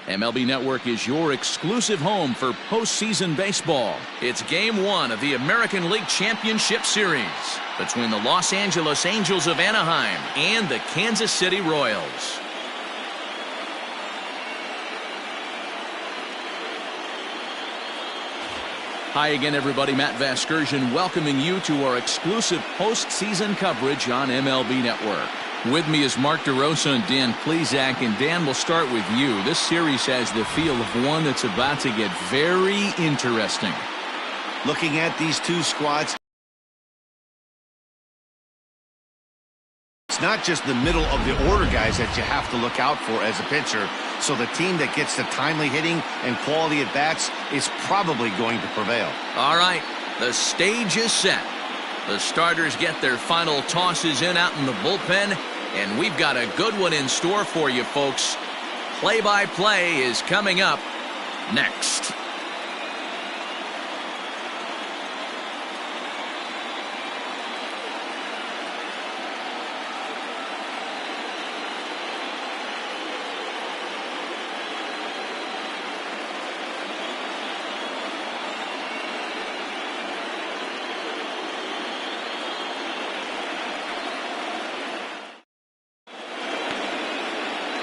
MLB Network is your exclusive home for postseason baseball. It's Game 1 of the American League Championship Series between the Los Angeles Angels of Anaheim and the Kansas City Royals. Hi again, everybody. Matt Vasgersian welcoming you to our exclusive postseason coverage on MLB Network. With me is Mark DeRosa and Dan Plesac. And Dan, we'll start with you. This series has the feel of one that's about to get very interesting. Looking at these two squads, it's not just the middle of the order guys that you have to look out for as a pitcher. So the team that gets the timely hitting and quality at bats is probably going to prevail. All right, the stage is set. The starters get their final tosses in out in the bullpen, and we've got a good one in store for you folks. Play-by-play is coming up next.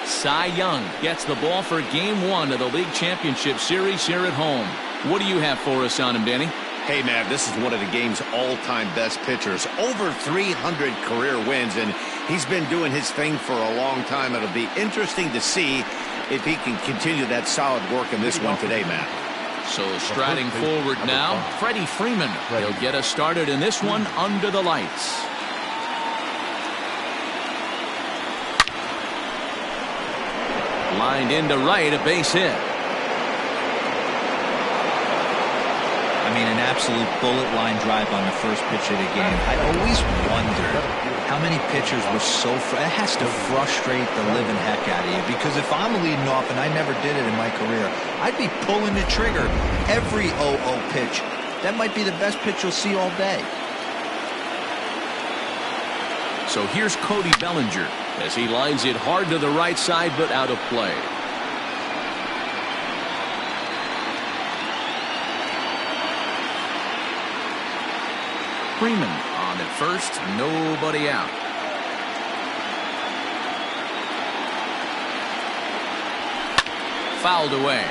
Cy Young gets the ball for Game 1 of the League Championship Series here at home. What do you have for us on him, Danny? Hey, man, this is one of the game's all-time best pitchers. Over 300 career wins, and he's been doing his thing for a long time. It'll be interesting to see if he can continue that solid work in this one today, Matt. So striding forward now, Freddie Freeman. He'll get us started in this one under the lights. Lined into right, a base hit. I mean, an absolute bullet line drive on the first pitch of the game. I always wondered how many pitchers were so it has to frustrate the living heck out of you, because if I'm leading off, and I never did it in my career, I'd be pulling the trigger every 0-0 pitch. That might be the best pitch you'll see all day. So here's Cody Bellinger as he lines it hard to the right side, but out of play. Freeman on at first, nobody out. Fouled away.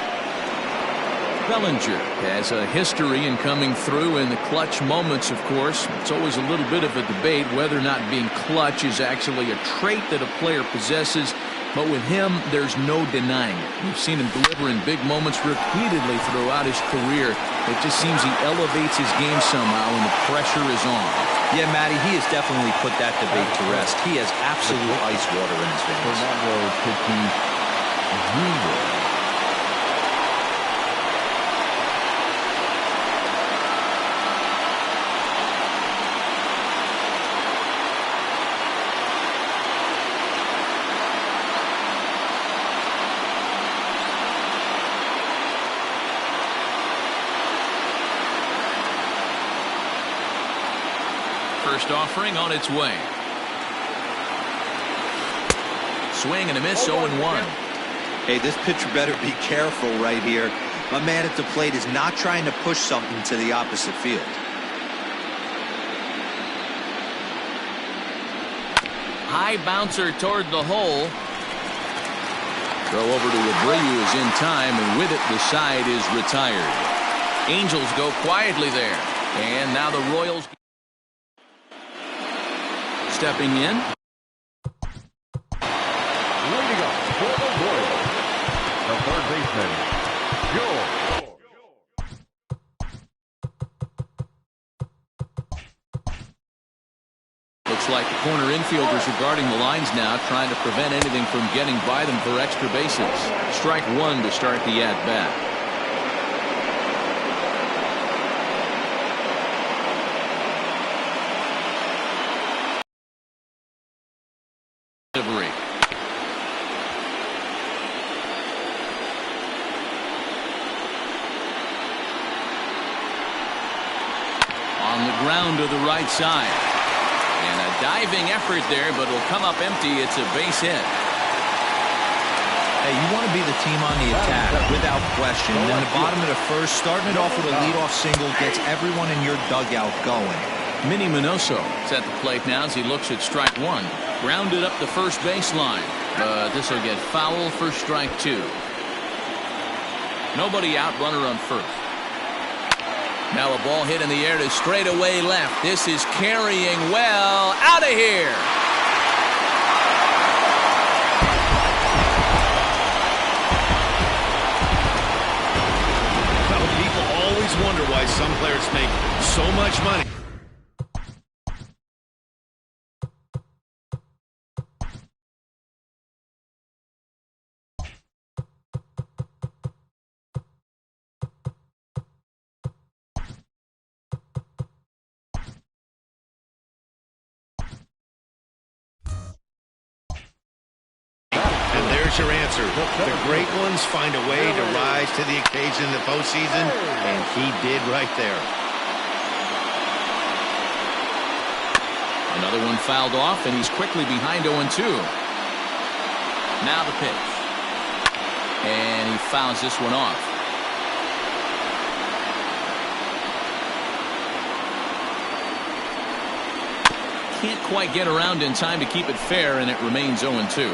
Bellinger has a history in coming through in the clutch moments, of course. It's always a little bit of a debate whether or not being clutch is actually a trait that a player possesses. But with him, there's no denying it. We've seen him deliver in big moments repeatedly throughout his career. It just seems he elevates his game somehow when the pressure is on. Yeah, Matty, he has definitely put that debate to rest. He has absolute ice water in his veins. First offering on its way. Swing and a miss, 0-1. Hey, this pitcher better be careful right here. My man at the plate is not trying to push something to the opposite field. High bouncer toward the hole. Throw over to Abreu is in time, and with it the side is retired. Angels go quietly there, and now the Royals stepping in. Leading up for the Royals, the third baseman, Joe. Looks like the corner infielders are guarding the lines now, trying to prevent anything from getting by them for extra bases. Strike one to start the at-bat. On the ground to the right side. And a Diving effort there, but will come up empty. It's a base hit. Hey, you want to be the team on the attack, without question. In the bottom of the first, starting it off with a leadoff single gets everyone in your dugout going. Minnie Minoso is at the plate now as he looks at strike one. Grounded up the first baseline, but this will get foul for strike two. Nobody out, runner on first. Now a ball hit in the air to straightaway left. This is carrying well. Out of here. Well, people always wonder why some players make so much money. Your answer. The great ones find a way to rise to the occasion in the postseason, and he did right there. Another one fouled off, and he's quickly behind 0-2. Now the pitch. And he fouls this one off. Can't quite get around in time to keep it fair, and it remains 0-2.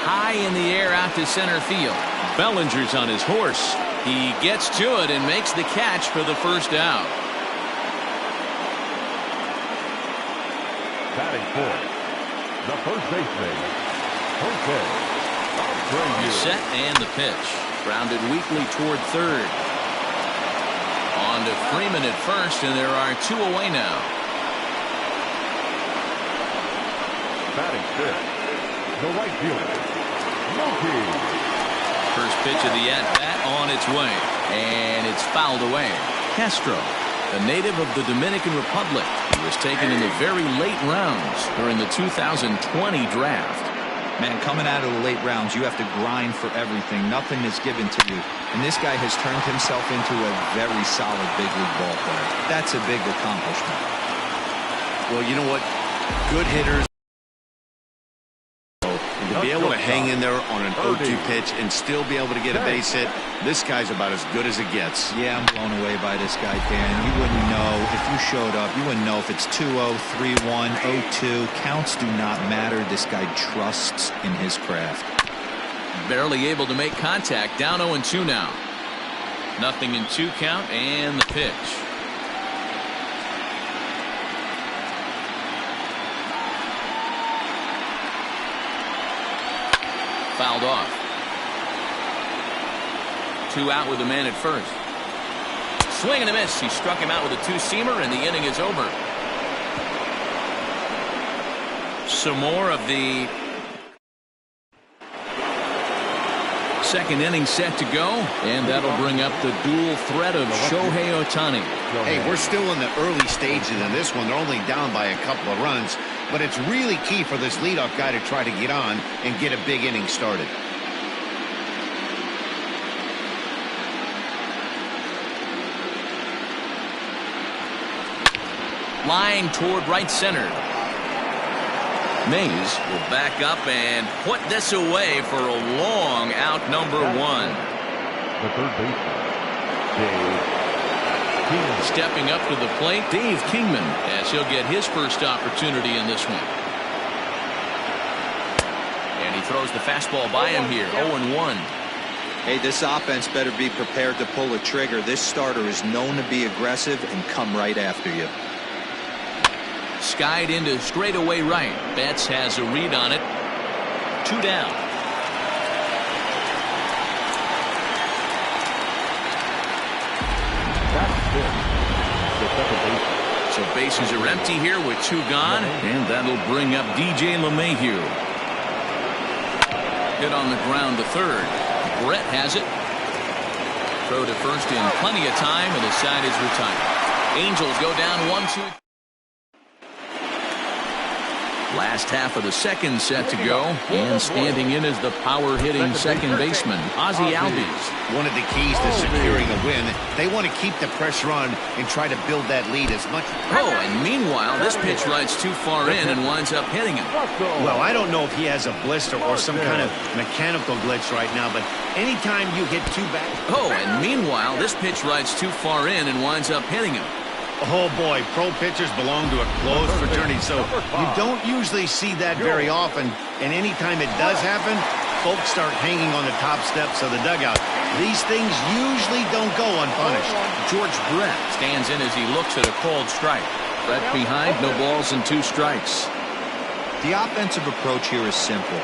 High in the air out to center field. Bellinger's on his horse. He gets to it and makes the catch for the first out. Batting fourth, the first baseman, Set and the pitch. Grounded weakly toward third. On to Freeman at first, and there are two away now. Batting fifth, the right fielder. First pitch of the at-bat on its way, and it's fouled away. Castro, a native of the Dominican Republic, he was taken in the very late rounds during the 2020 draft. Man, coming out of the late rounds, you have to grind for everything. Nothing is given to you. And this guy has turned himself into a very solid big league ball player. That's a big accomplishment. Well, you know what? Good hitters. To be able to hang in there on an 0-2 pitch and still be able to get a base hit, this guy's about as good as it gets. Yeah, I'm blown away by this guy, Dan. You wouldn't know if you showed up. You wouldn't know if it's 2-0, 3-1, 0-2. Counts do not matter. This guy trusts in his craft. Barely able to make contact. Down 0-2 now. Nothing in 2 count, and the pitch. Fouled off. 2 out with a man at first. Swing and a miss. He struck him out with a 2-seamer, and the inning is over. Some more of the second inning set to go, and that'll bring up the dual threat of Shohei Ohtani. Hey, we're still in the early stages in this one. They're only down by a couple of runs, but it's really key for this leadoff guy to try to get on and get a big inning started. Line toward right center. Mays will back up and put this away for a long out, number 1. The third baseman, Dave. Stepping up to the plate, Dave Kingman, as he'll get his first opportunity in this one. And he throws the fastball by him here, 0-1. Hey, this offense better be prepared to pull a trigger. This starter is known to be aggressive and come right after you. Skied into straightaway right. Betts has a read on it. 2 down. So bases are empty here with 2 gone, and that'll bring up DJ LeMahieu. Hit on the ground to third. Brett has it. Throw to first in plenty of time, and the side is retired. Angels go down 1-2. Last half of the second set to go, and standing in is the power-hitting second baseman, Ozzie Albies. One of the keys to securing a win, they want to keep the pressure on and try to build that lead as much. Oh, and meanwhile, this pitch rides too far in and winds up hitting him. Well, I don't know if he has a blister or some kind of mechanical glitch right now, but anytime you hit two back. Oh, and meanwhile, this pitch rides too far in and winds up hitting him. Oh, boy, pro pitchers belong to a closed fraternity, so you don't usually see that very often. And anytime it does happen, folks start hanging on the top steps of the dugout. These things usually don't go unpunished. George Brett stands in as he looks at a called strike. Brett behind, no balls and 2 strikes. The offensive approach here is simple.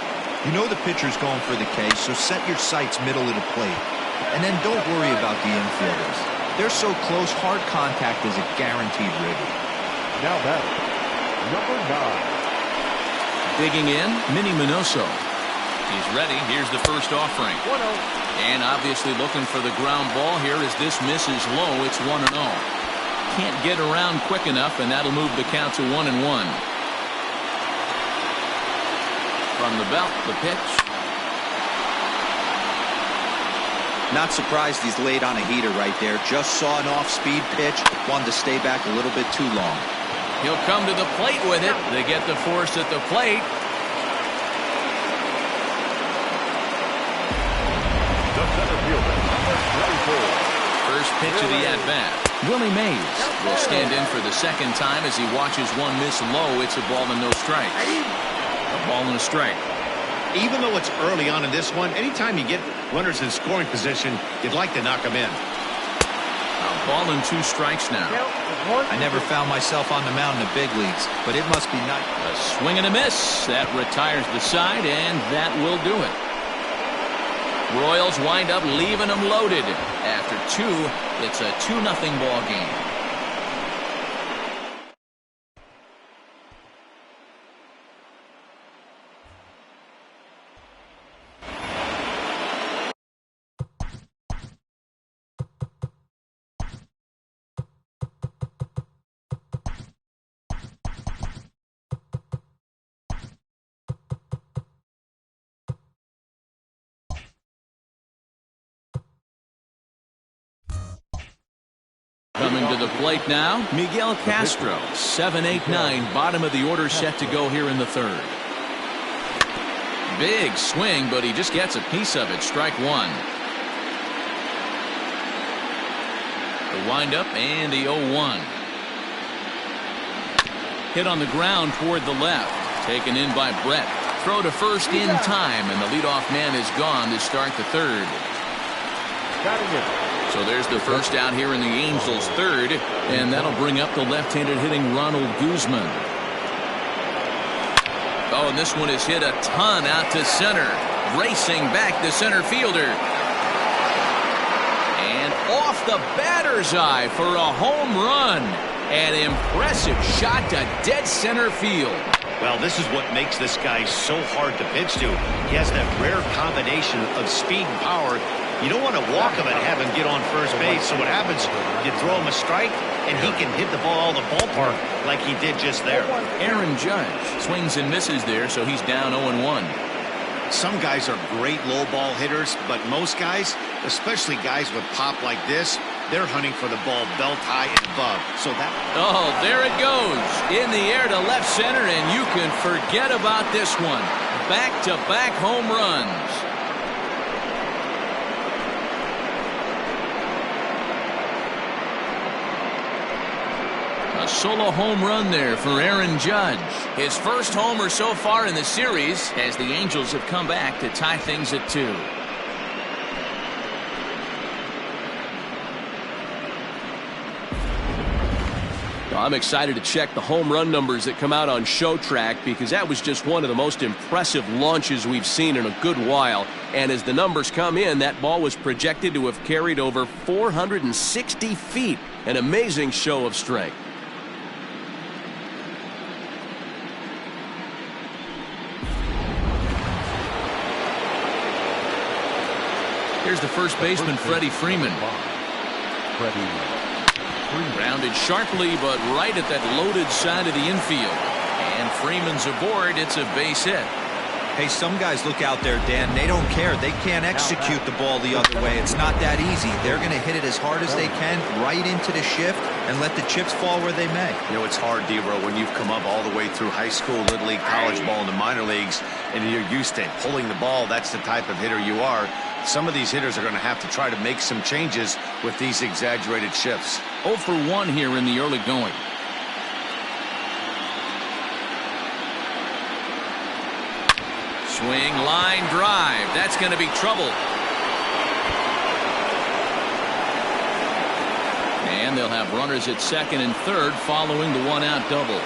You know the pitcher's going for the K, so set your sights middle of the plate. And then don't worry about the infielders. They're so close, hard contact is a guaranteed ribby. Now that number 9. Digging in, Minnie Minoso. He's ready. Here's the first offering. 1-0. And obviously looking for the ground ball here as this misses low. It's 1-0. Can't get around quick enough, and that'll move the count to 1-1. From the belt, the pitch. Not surprised he's laid on a heater right there. Just saw an off-speed pitch. Wanted to stay back a little bit too long. He'll come to the plate with it. They get the force at the plate. The center fielder, number 24. First pitch of the at-bat. Willie Mays will stand in for the second time as he watches one miss low. It's a ball and no strikes. A ball and a strike. Even though it's early on in this one, anytime you get runners in scoring position, you'd like to knock them in. A ball and 2 strikes now. I never found myself on the mound in the big leagues, but it must be nice. A swing and a miss. That retires the side, and that will do it. Royals wind up leaving them loaded. After 2, it's a 2-0 ball game. Coming to the plate now, Miguel Castro, 7-8-9, bottom of the order set to go here in the third. Big swing, but he just gets a piece of it. Strike 1. The windup and the 0-1. Hit on the ground toward the left. Taken in by Brett. Throw to first in time, and the leadoff man is gone to start the third. So there's the first out here in the Angels' third, and that'll bring up the left-handed hitting Ronald Guzman. Oh, and this one is hit a ton out to center. Racing back the center fielder. And off the batter's eye for a home run. An impressive shot to dead center field. Well, this is what makes this guy so hard to pitch to. He has that rare combination of speed and power. You don't want to walk him and have him get on first base. So what happens, you throw him a strike, and he can hit the ball the ballpark like he did just there. Aaron Judge swings and misses there, so he's down 0-1. Some guys are great low ball hitters, but most guys, especially guys with pop like this, they're hunting for the ball belt high and above. So that. Oh, there it goes. In the air to left center, and you can forget about this one. Back-to-back home runs. A solo home run there for Aaron Judge. His first homer so far in the series as the Angels have come back to tie things at 2. I'm excited to check the home run numbers that come out on Show Track because that was just one of the most impressive launches we've seen in a good while. And as the numbers come in, that ball was projected to have carried over 460 feet. An amazing show of strength. Here's the first baseman, Freddie Freeman. Grounded sharply, but right at that loaded side of the infield. And Freeman's aboard. It's a base hit. Hey, some guys look out there, Dan, they don't care. They can't execute the ball the other way. It's not that easy. They're going to hit it as hard as they can right into the shift and let the chips fall where they may. You know, it's hard, D-Bro, when you've come up all the way through high school, little league, college ball, and the minor leagues, and you're used to pulling the ball. That's the type of hitter you are. Some of these hitters are going to have to try to make some changes with these exaggerated shifts. 0 for 1 here in the early going. Swing, line, drive. That's going to be trouble. And they'll have runners at second and third following the one-out double.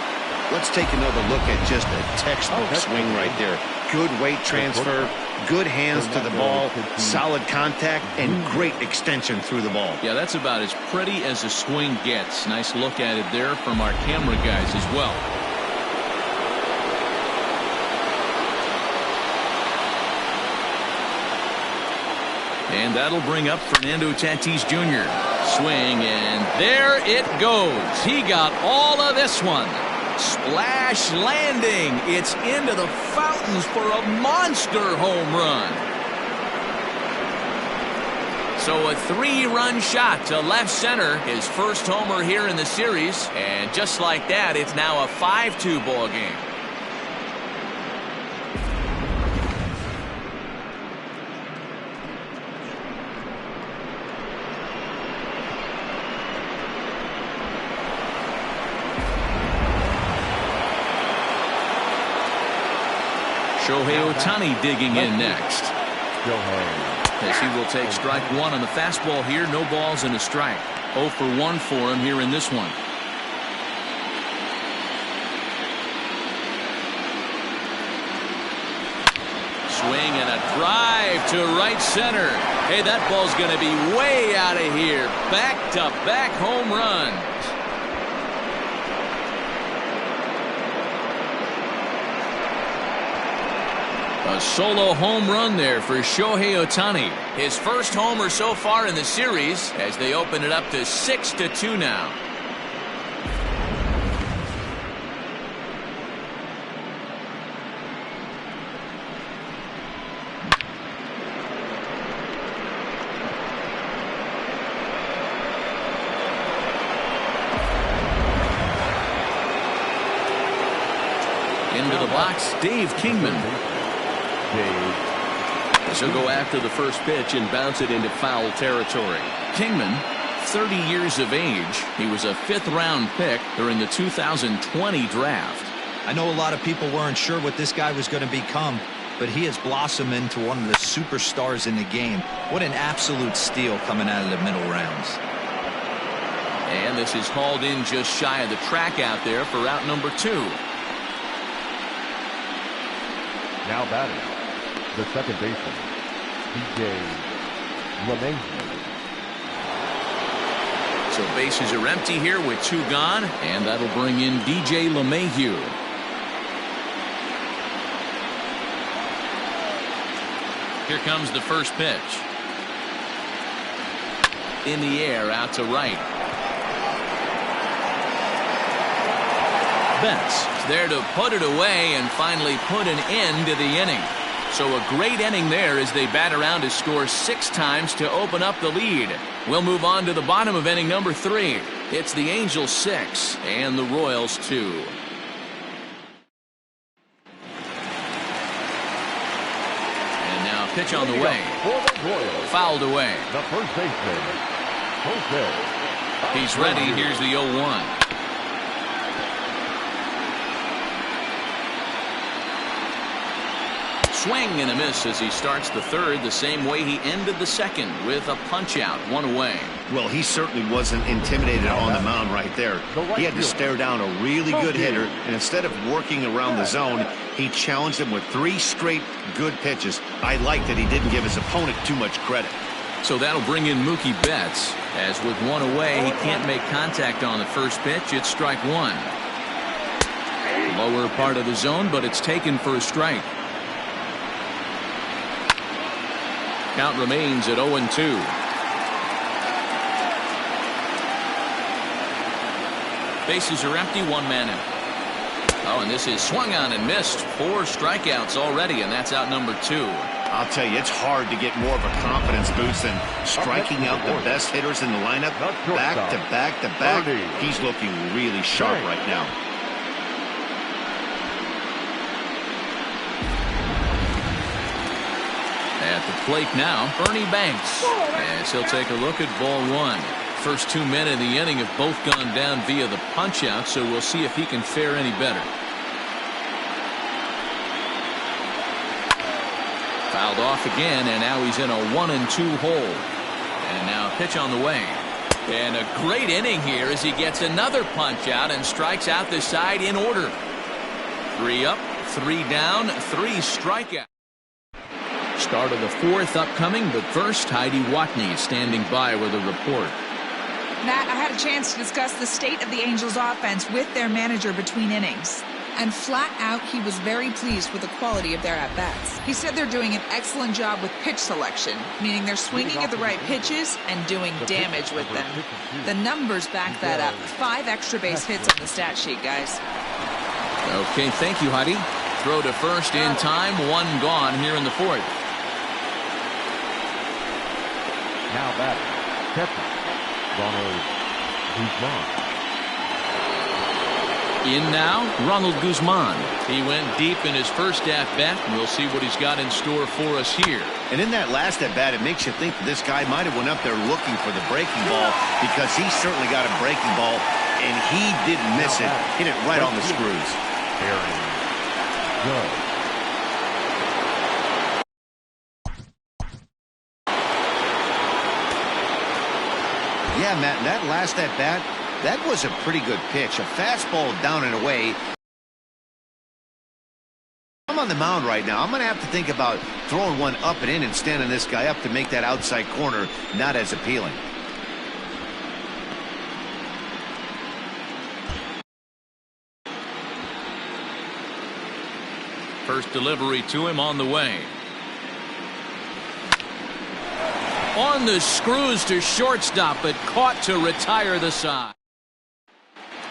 Let's take another look at just a textbook swing right there. Good weight transfer, good hands to the ball, solid contact, and great extension through the ball. Yeah, that's about as pretty as a swing gets. Nice look at it there from our camera guys as well. And that'll bring up Fernando Tatis Jr. Swing, and there it goes. He got all of this one. Splash landing. It's into the fountains for a monster home run. So a 3-run shot to left center. His first homer here in the series. And just like that, it's now a 5-2 ball game. Shohei Ohtani digging in next. As he will take strike one on the fastball here. No balls and a strike. 0 for 1 for him here in this one. Swing and a drive to right center. Hey, that ball's going to be way out of here. Back-to-back home runs. A solo home run there for Shohei Ohtani. His first homer so far in the series as they open it up to 6-2 now. Into the box, Dave Kingman. So go after the first pitch and bounce it into foul territory. Kingman, 30 years of age. He was a 5th-round pick during the 2020 draft. I know a lot of people weren't sure what this guy was going to become, but he has blossomed into one of the superstars in the game. What an absolute steal coming out of the middle rounds. And this is hauled in just shy of the track out there for out number 2. Now batting, the second baseman, DJ LeMahieu. So bases are empty here with 2 gone, and that'll bring in DJ LeMahieu. Here comes the first pitch. In the air, out to right. Betts there to put it away and finally put an end to the inning. So a great inning there as they bat around to score 6 times to open up the lead. We'll move on to the bottom of inning number 3. It's the Angels 6 and the Royals 2. And now pitch on the way. Fouled away. The first baseman, Jose. He's ready. Here's the 0-1. Swing and a miss as he starts the third the same way he ended the second with a punch-out, 1 away. Well, he certainly wasn't intimidated on the mound right there. He had to stare down a really good hitter, and instead of working around the zone, he challenged him with 3 straight good pitches. I like that he didn't give his opponent too much credit. So that'll bring in Mookie Betts. As with 1 away, he can't make contact on the first pitch. It's strike 1. Lower part of the zone, but it's taken for a strike. Count remains at 0-2. Bases are empty, 1 man out. Oh, and this is swung on and missed. 4 strikeouts already, and that's out number 2. I'll tell you, it's hard to get more of a confidence boost than striking out the best hitters in the lineup back to back to back. He's looking really sharp right now. At the plate now, Bernie Banks. As he'll take a look at ball 1. First 2 men in the inning have both gone down via the punch-out, so we'll see if he can fare any better. Fouled off again, and now he's in a 1-2 hole. And now a pitch on the way. And a great inning here as he gets another punch-out and strikes out the side in order. 3 up, 3 down, 3 strikeouts. Start of the 4th upcoming, but first, Heidi Watney standing by with a report. Matt, I had a chance to discuss the state of the Angels offense with their manager between innings. And flat out, he was very pleased with the quality of their at-bats. He said they're doing an excellent job with pitch selection, meaning they're swinging at the right pitches and doing damage with them. The numbers back that up. 5 extra base hits on the stat sheet, guys. Okay, thank you, Heidi. Throw to first in time, 1 gone here in the 4th. Now batting, catcher, Ronald Guzman. In now, Ronald Guzman. He went deep in his first at-bat, and we'll see what he's got in store for us here. And in that last at-bat, it makes you think that this guy might have went up there looking for the breaking ball, because he certainly got a breaking ball, and he didn't miss it. Hit it right on the screws. Aaron Judge. Yeah, Matt, that last at-bat, that was a pretty good pitch. A fastball down and away. I'm on the mound right now. I'm going to have to think about throwing one up and in and standing this guy up to make that outside corner not as appealing. First delivery to him on the way. On the screws to shortstop, but caught to retire the side.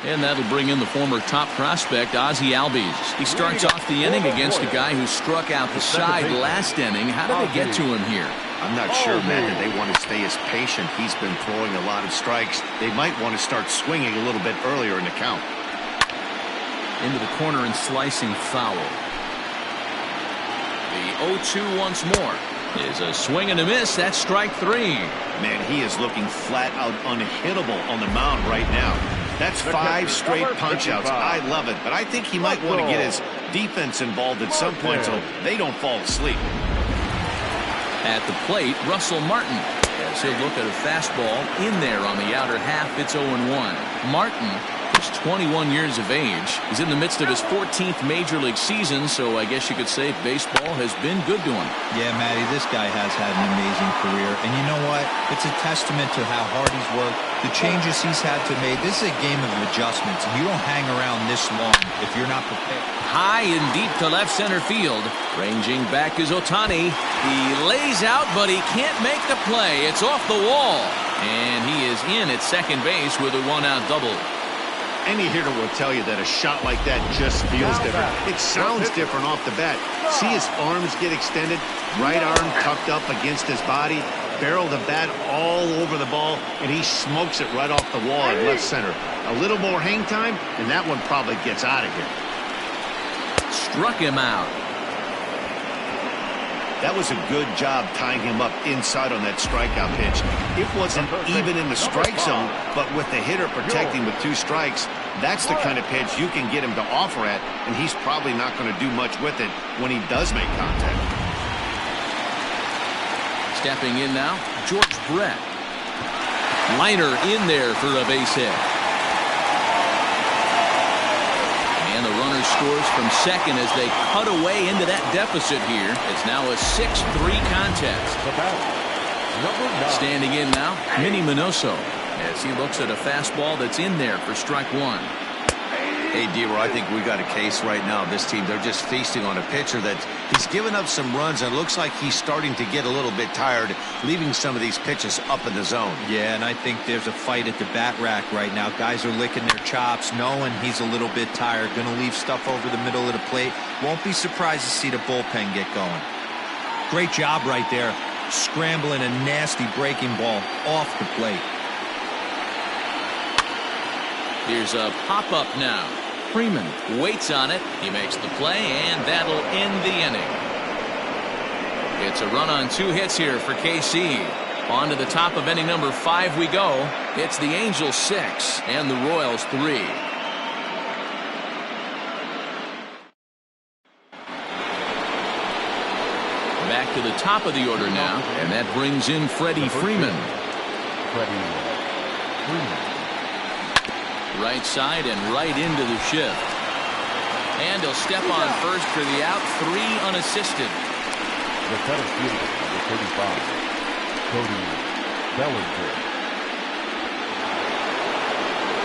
And that'll bring in the former top prospect, Ozzie Albies. He starts off the inning against a guy who struck out the side last inning. How did they get to him here? I'm not sure, Matt, that they want to stay as patient. He's been throwing a lot of strikes. They might want to start swinging a little bit earlier in the count. Into the corner and slicing foul. The 0-2 once more. Is a swing and a miss. That's strike 3. Man, he is looking flat out unhittable on the mound right now. That's 5 straight punch-outs. I love it, but I think he might want to get his defense involved at some point so they don't fall asleep. At the plate, Russell Martin. As he'll look at a fastball in there on the outer half. It's 0-1. Martin is 21 years of age. He's in the midst of his 14th major league season, so I guess you could say baseball has been good to him. Yeah, Matty, this guy has had an amazing career. And you know what? It's a testament to how hard he's worked, the changes he's had to make. This is a game of adjustments. You don't hang around this long if you're not prepared. High and deep to left center field. Ranging back is Ohtani. He lays out, but he can't make the play. It's off the wall. And he is in at second base with a 1-out double. Any hitter will tell you that a shot like that just feels different. It sounds different off the bat. See his arms get extended, right arm tucked up against his body, barrel the bat all over the ball, and he smokes it right off the wall at left center. A little more hang time, and that one probably gets out of here. Struck him out. That was a good job tying him up inside on that strikeout pitch. It wasn't even in the strike zone, but with the hitter protecting with 2 strikes, that's the kind of pitch you can get him to offer at, and he's probably not going to do much with it when he does make contact. Stepping in now, George Brett. Liner in there for a base hit. And the runner scores from second as they cut away into that deficit here. It's now a 6-3 contest. Standing in now, Minnie Minoso, as he looks at a fastball that's in there for strike 1. Hey, D-Roy, I think we got a case right now. This team, they're just feasting on a pitcher that he's given up some runs and looks like he's starting to get a little bit tired, leaving some of these pitches up in the zone. Yeah, and I think there's a fight at the bat rack right now. Guys are licking their chops, knowing he's a little bit tired, going to leave stuff over the middle of the plate. Won't be surprised to see the bullpen get going. Great job right there, scrambling a nasty breaking ball off the plate. Here's a pop-up now. Freeman waits on it. He makes the play, and that'll end the inning. It's a run on 2 hits here for KC. On to the top of inning number 5 we go. It's the Angels 6 and the Royals 3. Back to the top of the order now, and that brings in Freddie Freeman. Right side and right into the shift. And he'll step on first for the out, 3 unassisted. The center fielder, number 35, Cody Bellinger.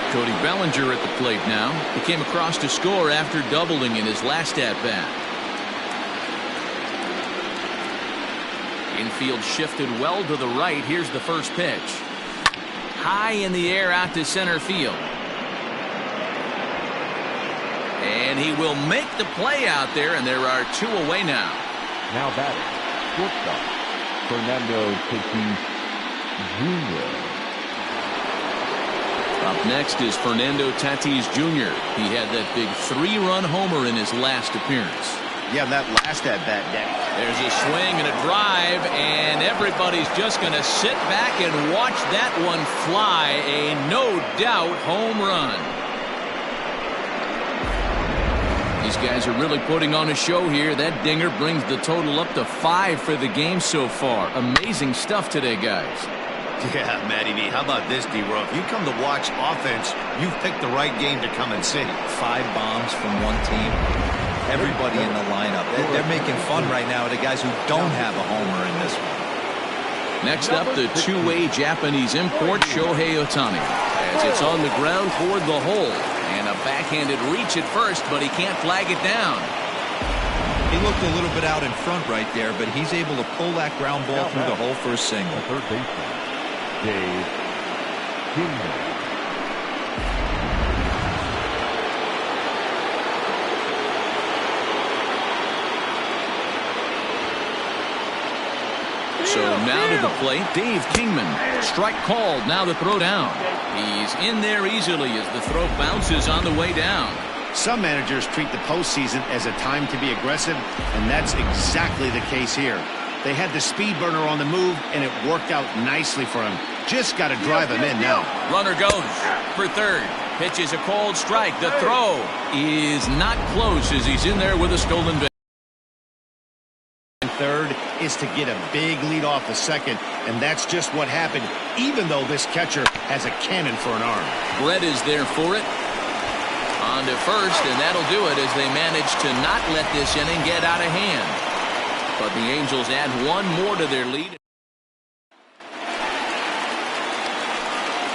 Cody Bellinger at the plate now. He came across to score after doubling in his last at-bat. Infield shifted well to the right. Here's the first pitch. High in the air out to center field. And he will make the play out there, and there are 2 away now. Now batting, shortstop, Fernando Tatis Jr. Up next is Fernando Tatis Jr. He had that big 3-run homer in his last appearance. Yeah, that last at-bat, Danny. There's a swing and a drive, and everybody's just going to sit back and watch that one fly. A no-doubt home run. These guys are really putting on a show here. That dinger brings the total up to 5 for the game so far. Amazing stuff today, guys. Yeah, Matty V. How about this, D-Roy? If you come to watch offense, you've picked the right game to come and see. 5 bombs from one team. Everybody in the lineup. They're making fun right now of the guys who don't have a homer in this one. Next up, the 2-way Japanese import, Shohei Ohtani. As it's on the ground toward the hole. And a backhanded reach at first, but he can't flag it down. He looked a little bit out in front right there, but he's able to pull that ground ball through the hole for a single. Third baseman, Dave Kingman. So now to the plate, Dave Kingman. Strike called, now the throw down. He's in there easily as the throw bounces on the way down. Some managers treat the postseason as a time to be aggressive, and that's exactly the case here. They had the speed burner on the move, and it worked out nicely for him. Just got to drive him in now. Runner goes for third. Pitches a cold strike. The throw is not close as he's in there with a stolen base. Third is to get a big lead off the second, and that's just what happened, even though this catcher has a cannon for an arm. Brett is there for it. On to first, and that'll do it as they manage to not let this inning get out of hand. But the Angels add 1 more to their lead.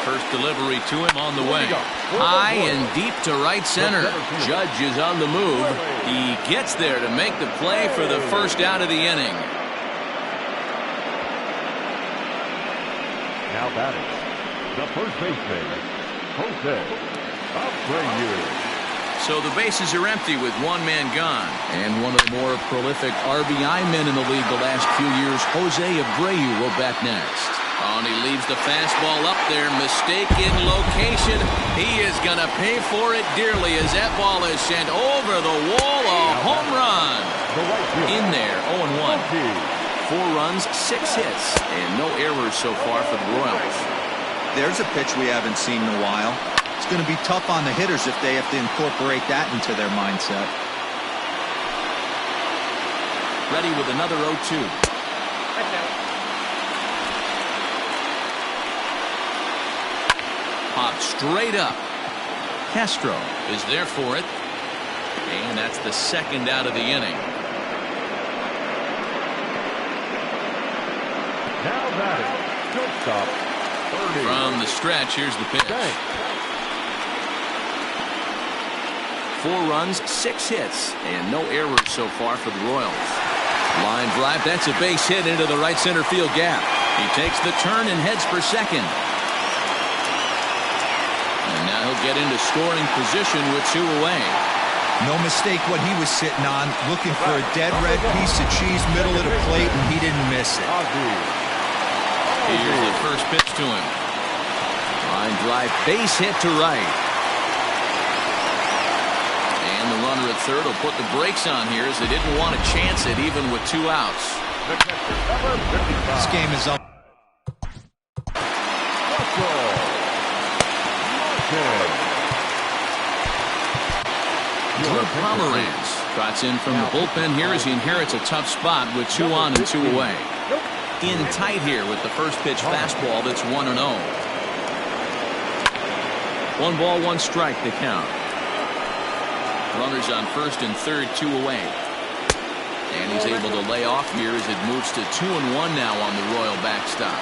First delivery to him on the way. High and deep to right center. Judge is on the move. He gets there to make the play for the first out of the inning. Now batting, the first baseman, Jose Abreu. So the bases are empty with 1 man gone. And one of the more prolific RBI men in the league the last few years, Jose Abreu, will bat next. Oh, and he leaves the fastball up there. Mistaken location. He is going to pay for it dearly as that ball is sent over the wall. A home run. In there, 0-1. 4 runs, 6 hits, and no errors so far for the Royals. There's a pitch we haven't seen in a while. It's going to be tough on the hitters if they have to incorporate that into their mindset. Ready with another 0-2. Popped straight up. Castro is there for it. And that's the second out of the inning. Now batting, shortstop, 30. From the stretch, here's the pitch. 4 runs, 6 hits, and no errors so far for the Royals. Line drive, that's a base hit into the right center field gap. He takes the turn and heads for second. And now he'll get into scoring position with 2 away. No mistake what he was sitting on, looking for a dead red piece of cheese middle of the plate, and he didn't miss it. Here's the first pitch to him. Line drive, base hit to right. And the runner at third will put the brakes on here as they didn't want to chance it even with 2 outs. This game is up. Pomeranz trots in from the bullpen here as he inherits a tough spot with 2 on and 2 away. In tight here with the first pitch fastball that's 1-0. 1 ball, 1 strike to count. Runners on first and third, 2 away. And he's able to lay off here as it moves to 2-1 now on the Royal backstop.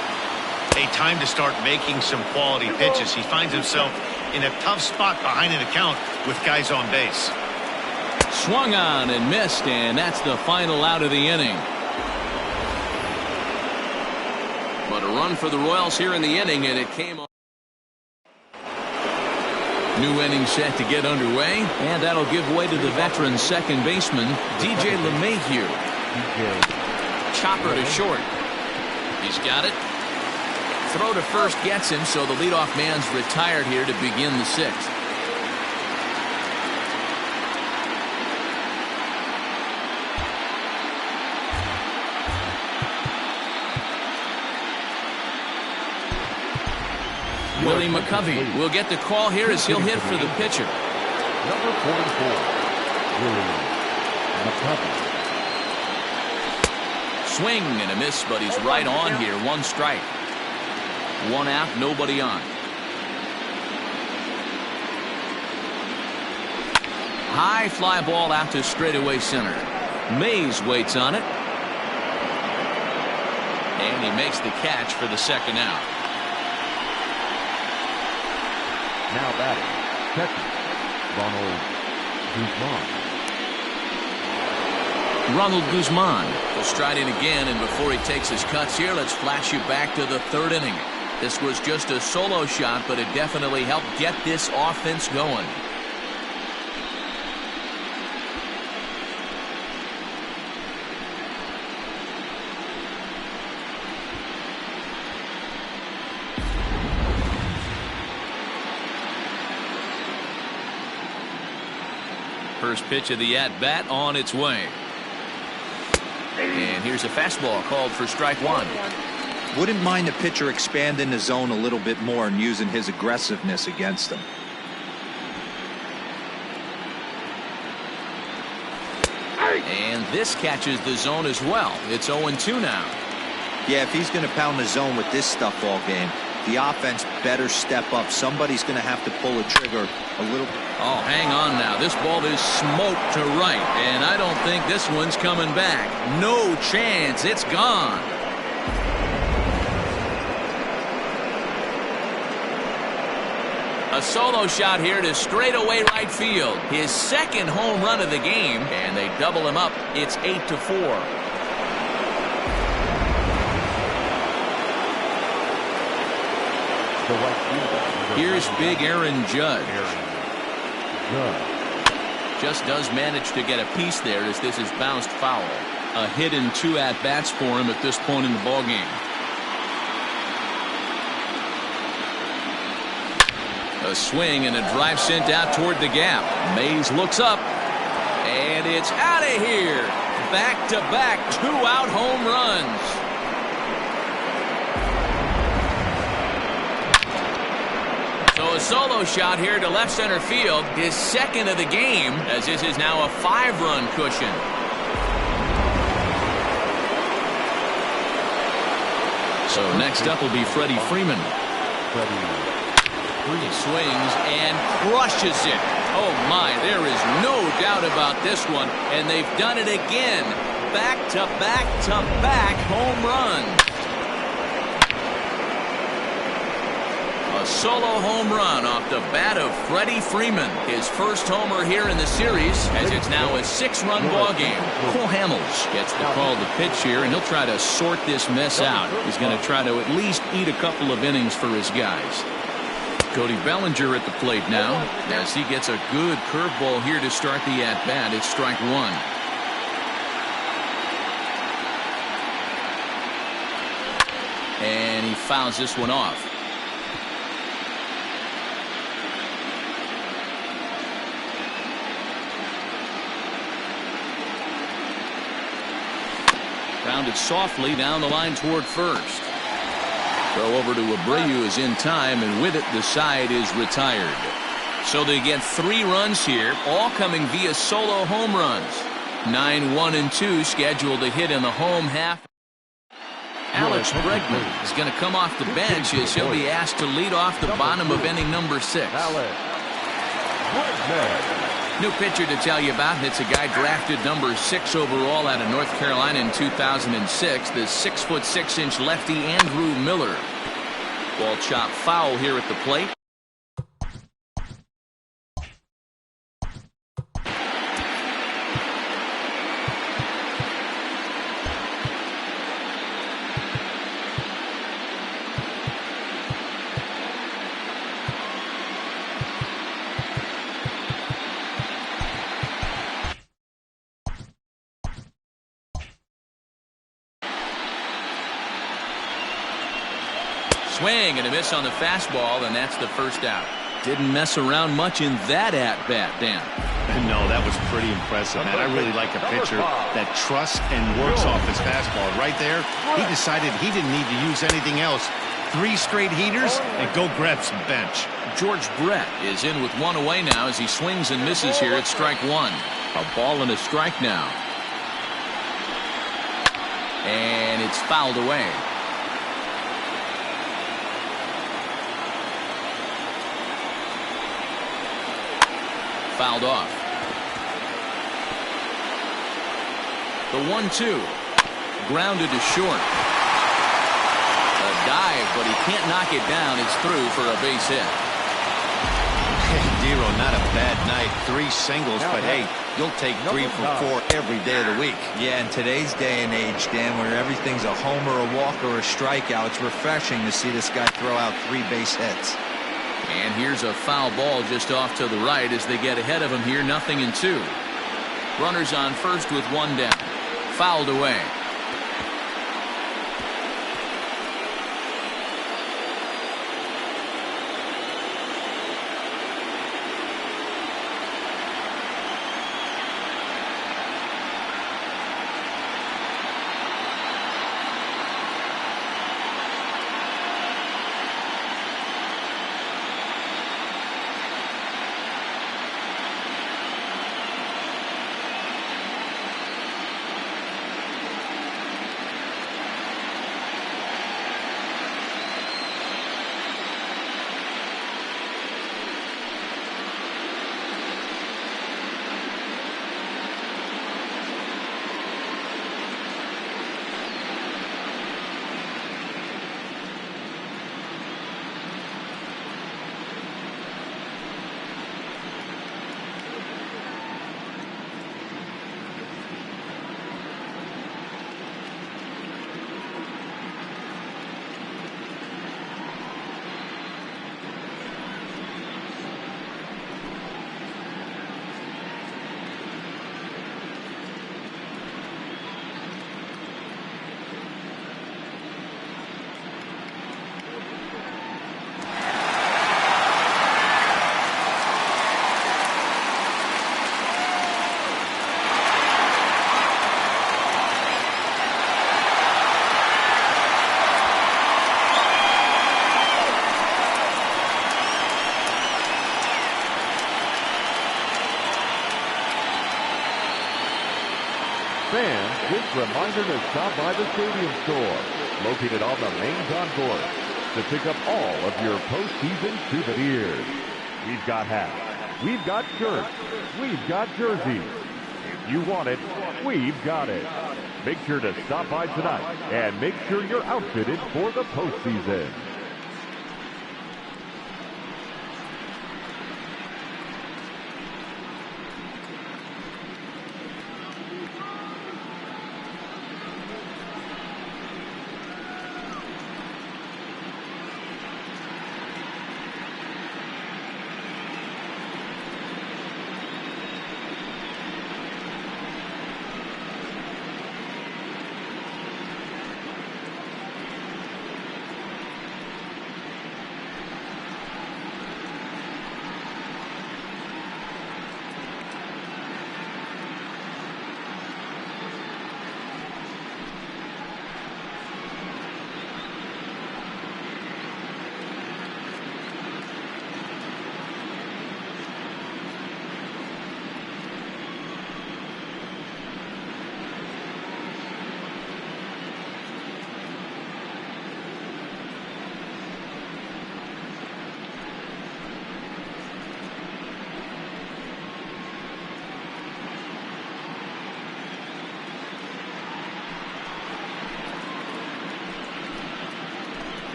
A time to start making some quality pitches. He finds himself in a tough spot behind an account with guys on base. Swung on and missed, and that's the final out of the inning. But a run for the Royals here in the inning, and it came on. New inning set to get underway, and that'll give way to the veteran second baseman, DJ LeMahieu. Chopper to short. He's got it. Throw to first gets him, so the leadoff man's retired here to begin the 6th. Willie McCovey will get the call here as he'll hit for the pitcher. Number 44, Willie McCovey. Swing and a miss, but he's right on here. 1 strike. 1 out, nobody on. High fly ball out to straightaway center. Mays waits on it. And he makes the catch for the 2nd out. Now batting, catcher, Ronald Guzman will stride in again, and before he takes his cuts here, let's flash you back to the 3rd inning. This was just a solo shot, but it definitely helped get this offense going. First pitch of the at-bat on its way. And here's a fastball called for strike 1. Wouldn't mind the pitcher expanding the zone a little bit more and using his aggressiveness against them. And this catches the zone as well. It's 0-2 now. Yeah, if he's going to pound the zone with this stuff all game, the offense better step up. Somebody's going to have to pull a trigger a little. Oh, hang on now. This ball is smoked to right, and I don't think this one's coming back. No chance. It's gone. A solo shot here to straightaway right field. His 2nd home run of the game, and they double him up. It's 8-4. Here's big Aaron Judge. Just does manage to get a piece there as this is bounced foul. A hit and 2 at-bats for him at this point in the ballgame. A swing and a drive sent out toward the gap. Mays looks up, and it's out of here. Back-to-back 2-out home runs. So a solo shot here to left center field, his 2nd of the game, as this is now a 5-run cushion. So next up will be Freddie Freeman. He swings and crushes it. Oh my, there is no doubt about this one, and they've done it again. Back-to-back-to-back home runs. A A solo home run off the bat of Freddie Freeman. His first homer here in the series, as it's now a 6-run ball game. Cole Hamels gets the call to pitch here, and he'll try to sort this mess out. He's going to try to at least eat a couple of innings for his guys. Cody Bellinger at the plate now, as he gets a good curveball here to start the at-bat. It's strike one. And he fouls this one off. Grounded softly down the line toward first. Throw over to Abreu is in time, and with it the side is retired. So they get 3 runs here, all coming via solo home runs. 9, 1, and 2 scheduled to hit in the home half. Alex Bregman is going to come off the bench as he'll be asked to lead off the bottom of inning number 6. New pitcher to tell you about. It's a guy drafted number 6 overall out of North Carolina in 2006. The 6'6" lefty Andrew Miller. Ball chopped foul here at the plate. Swing and a miss on the fastball, and that's the first out. Didn't mess around much in that at-bat, Dan. No, that was pretty impressive, man. I really like a pitcher that trusts and works off his fastball. Right there, he decided he didn't need to use anything else. 3 straight heaters and go grab some bench. George Brett is in with 1 away now as he swings and misses here at strike 1. A ball and a strike now. And it's fouled away. Fouled off. The 1-2. Grounded to short. A dive, but he can't knock it down. It's through for a base hit. Hey, Dero, not a bad night. 3 singles, but hey, you'll take 3 from 4 every day of the week. Yeah, in today's day and age, Dan, where everything's a homer, a walk, or a strikeout, it's refreshing to see this guy throw out 3 base hits. And here's a foul ball just off to the right as they get ahead of him here, 0-2. Runners on first with 1 down. Fouled away. Fans, this reminder to stop by the Stadium Store, located on the main concourse, to pick up all of your postseason souvenirs. We've got hats, we've got shirts, we've got jerseys. If you want it, we've got it. Make sure to stop by tonight and make sure you're outfitted for the postseason.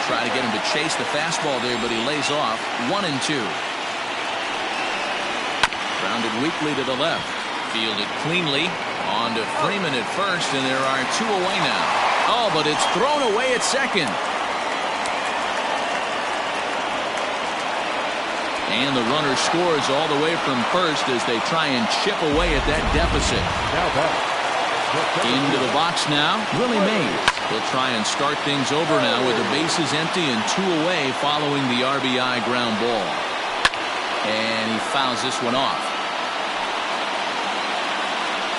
Try to get him to chase the fastball there, but he lays off. 1-2. Grounded weakly to the left. Fielded cleanly. On to Freeman at first, and there are 2 away now. Oh, but it's thrown away at second. And the runner scores all the way from first as they try and chip away at that deficit. Into the box now, Willie Mays. He'll try and start things over now with the bases empty and 2 away following the RBI ground ball. And he fouls this one off.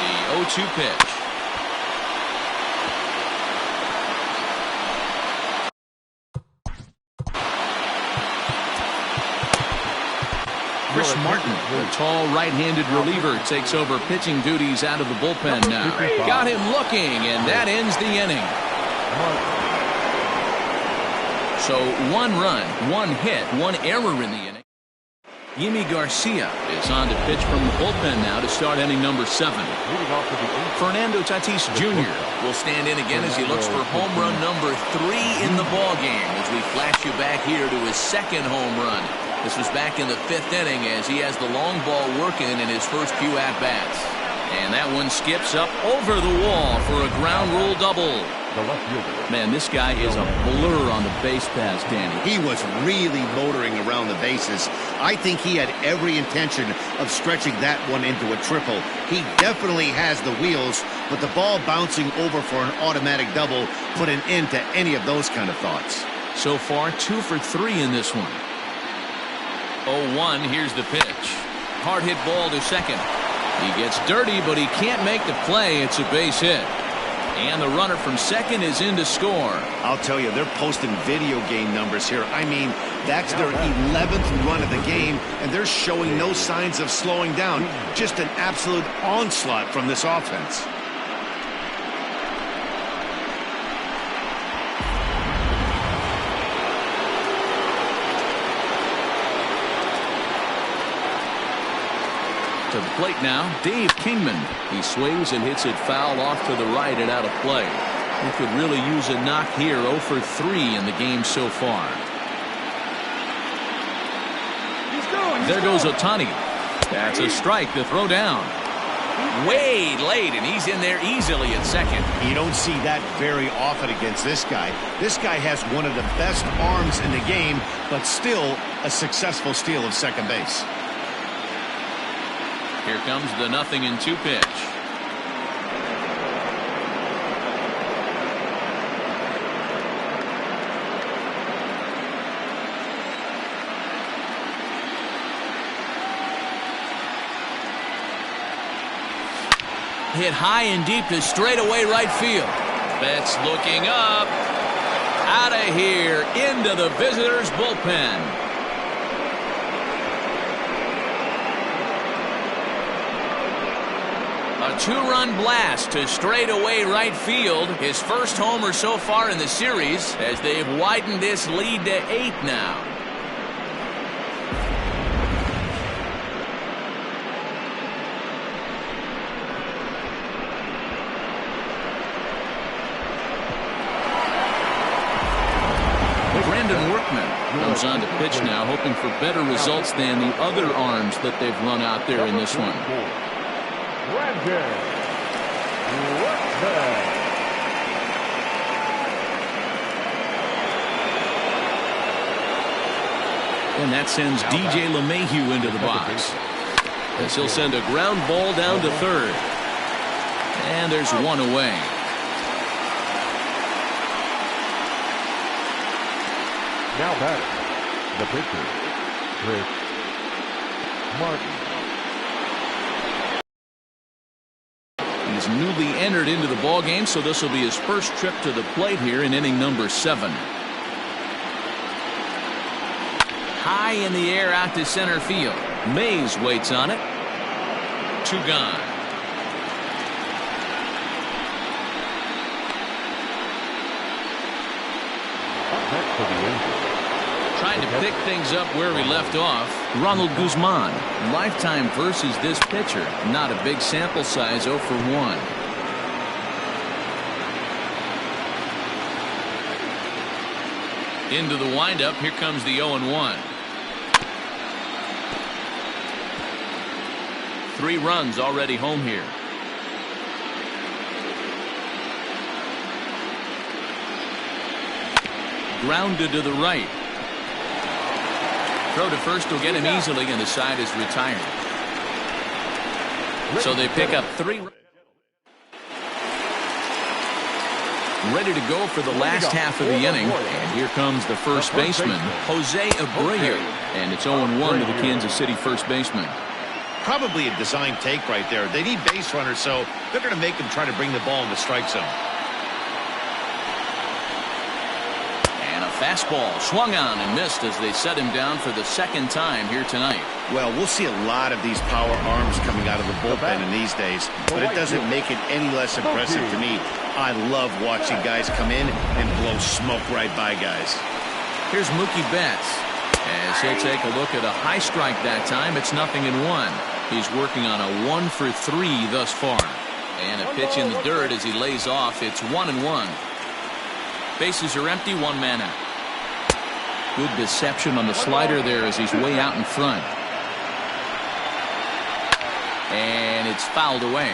The 0-2 pitch. Chris Martin, the tall right-handed reliever, takes over pitching duties out of the bullpen now. Got him looking, and that ends the inning. So 1 run, 1 hit, 1 error in the inning. Yimi Garcia is on to pitch from the bullpen now to start inning number 7. Fernando Tatis Jr. will stand in again as he looks for home run number 3 in the ballgame as we flash you back here to his 2nd home run. This was back in the 5th inning as he has the long ball working in his first few at-bats. And that one skips up over the wall for a ground rule double. Man, this guy is a blur on the base pass, Danny. He was really motoring around the bases. I think he had every intention of stretching that one into a triple. He definitely has the wheels, but the ball bouncing over for an automatic double put an end to any of those kind of thoughts. So far, 2 for 3 in this one. 0-1, here's the pitch. Hard hit ball to second. He gets dirty, but he can't make the play. It's a base hit. And the runner from second is in to score. I'll tell you, they're posting video game numbers here. I mean, that's their 11th run of the game, and they're showing no signs of slowing down. Just an absolute onslaught from this offense. To the plate now, Dave Kingman. He swings and hits it foul off to the right and out of play. He could really use a knock here. 0 for 3 in the game so far. There goes Ohtani. That's a strike to throw down. Way late, and he's in there easily at second. You don't see that very often against this guy. This guy has one of the best arms in the game, but still a successful steal of second base. Here comes the 0-2 pitch. Hit high and deep to straightaway right field. Betts looking up. Out of here into the visitors' bullpen. A 2-run blast to straightaway right field. His first homer so far in the series as they've widened this lead to 8 now. Brandon Workman comes on to pitch now, hoping for better results than the other arms that they've run out there in this one. And that sends DJ LeMahieu into the box, as he'll send a ground ball down to third. And there's 1 away. Now batter, the pitcher, Chris Martin. He's newly entered into the ballgame, so this will be his first trip to the plate here in inning number 7. High in the air out to center field. Mays waits on it. 2 gone. Up next for the Yankees. Trying to pick things up where we left off, Ronald Guzman. Lifetime versus this pitcher. Not a big sample size, 0 for 1. Into the windup. Here comes the 0-1. 3 runs already home here. Grounded to the right. Throw to first will get him easily, and the side is retired. So they pick up 3. Ready to go for the last half of the inning. And here comes the first baseman, Jose Abreu. And it's 0-1 to the Kansas City first baseman. Probably a design take right there. They need base runners, so they're going to make him try to bring the ball in the strike zone. And a fastball swung on and missed as they set him down for the second time here tonight. Well, we'll see a lot of these power arms coming out of the bullpen in these days, but it doesn't make it any less impressive to me. I love watching guys come in and blow smoke right by guys. Here's Mookie Betts. As he'll take a look at a high strike that time, it's 0-1. He's working on a 1 for 3 thus far. And a pitch in the dirt as he lays off. It's 1-1. Bases are empty, 1 man out. Good deception on the slider there as he's way out in front. And it's fouled away.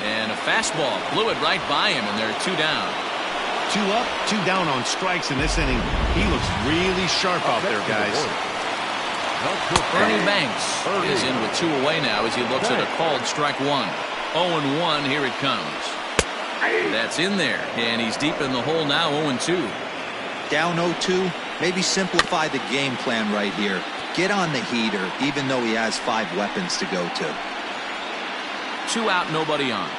And a fastball blew it right by him, and there are 2 down. 2 up, 2 down on strikes in this inning. He looks really sharp out there, guys. Ernie Banks is in with 2 away now as he looks at a called strike 1. 0-1, here it comes. That's in there, and he's deep in the hole now, 0-2. Down 0-2, maybe simplify the game plan right here. Get on the heater, even though he has 5 weapons to go to. 2 out, nobody on.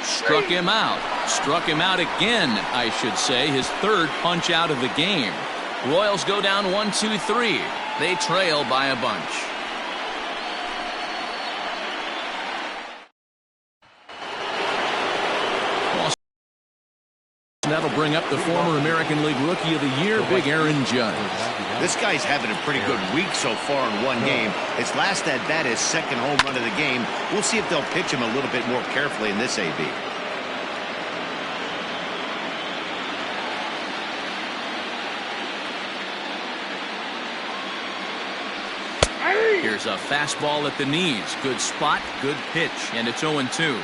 Struck him out. Struck him out again, I should say. His 3rd punch out of the game. Royals go down 1-2-3. They trail by a bunch. That'll bring up the former American League Rookie of the Year, Big Aaron Judge. This guy's having a pretty good week so far in 1 game. His last at bat is 2nd home run of the game. We'll see if they'll pitch him a little bit more carefully in this AB. Here's a fastball at the knees. Good spot, good pitch, and it's 0-2.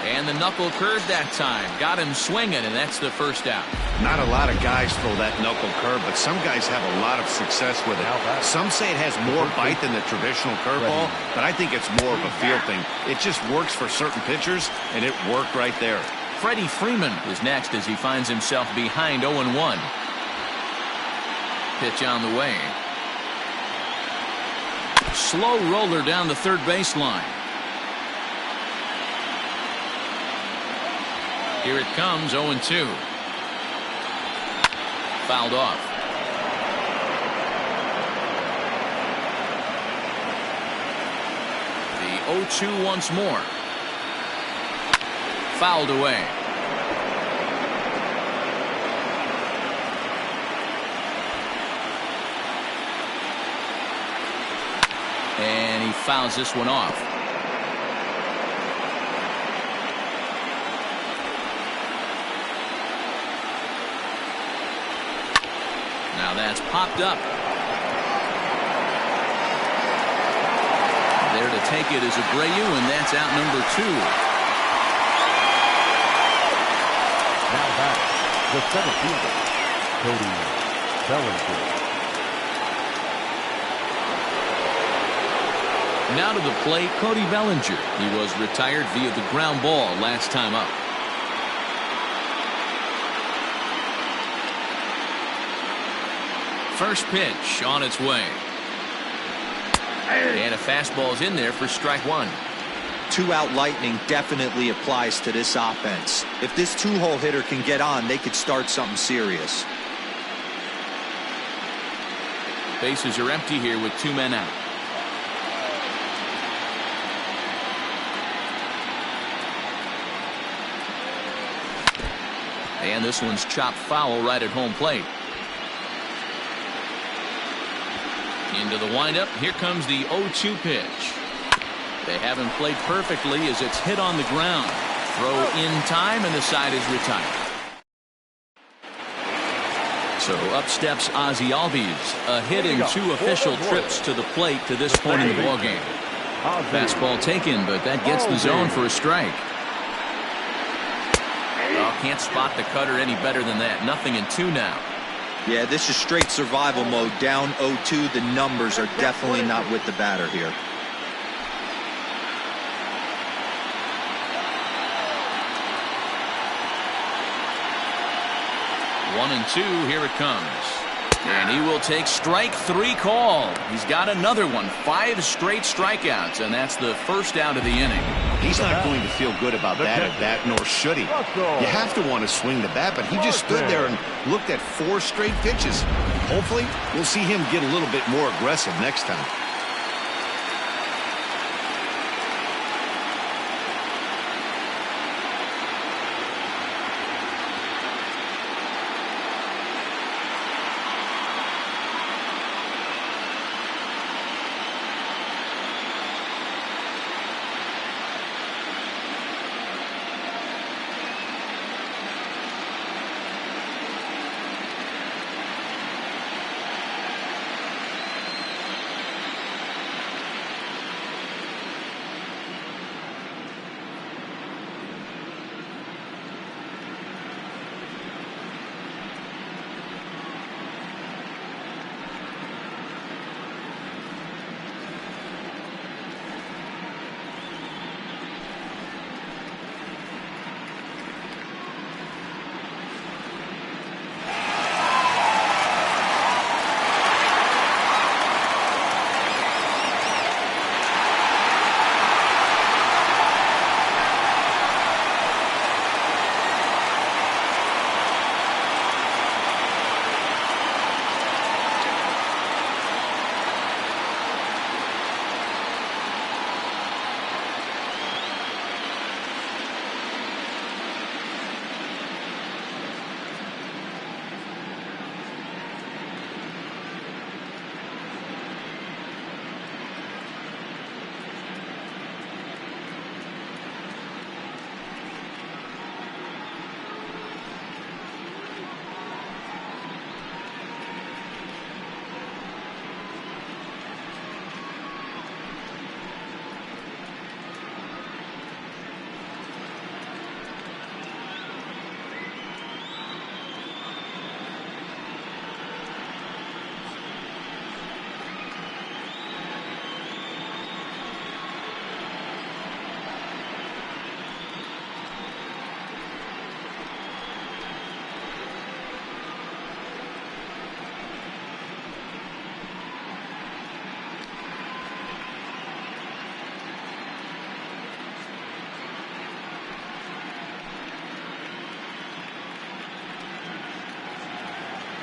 And the knuckle curve that time. Got him swinging, and that's the first out. Not a lot of guys throw that knuckle curve, but some guys have a lot of success with it. Some say it has more bite than the traditional curveball, but I think it's more of a feel thing. It just works for certain pitchers, and it worked right there. Freddie Freeman is next as he finds himself behind 0-1. Pitch on the way. Slow roller down the third baseline. Here it comes, 0-2. Fouled off. The 0-2 once more. Fouled away. And he fouls this one off. Now that's popped up. There to take it is Abreu, and that's out number 2. Now back, the center fielder, Cody Bellinger. Now to the plate, Cody Bellinger. He was retired via the ground ball last time up. First pitch on its way. And a fastball's in there for strike 1. 2-out lightning definitely applies to this offense. If this 2-hole hitter can get on, they could start something serious. Bases are empty here with 2 men out. And this one's chopped foul right at home plate. Into the windup. Here comes the 0-2 pitch. They haven't played perfectly as it's hit on the ground. Throw in time, and the side is retired. So up steps Ozzie Albies. A hit in 2 official trips to the plate to this point in the ballgame. Fastball taken, but that gets the zone for a strike. Oh, can't spot the cutter any better than that. 0-2 now. Yeah, this is straight survival mode. Down 0-2. The numbers are definitely not with the batter here. 1-2. Here it comes. And he will take strike 3 called. He's got another one. 5 straight strikeouts, and that's the first out of the inning. He's not going to feel good about that at bat, nor should he. You have to want to swing the bat, but he just stood there and looked at 4 straight pitches. Hopefully, we'll see him get a little bit more aggressive next time.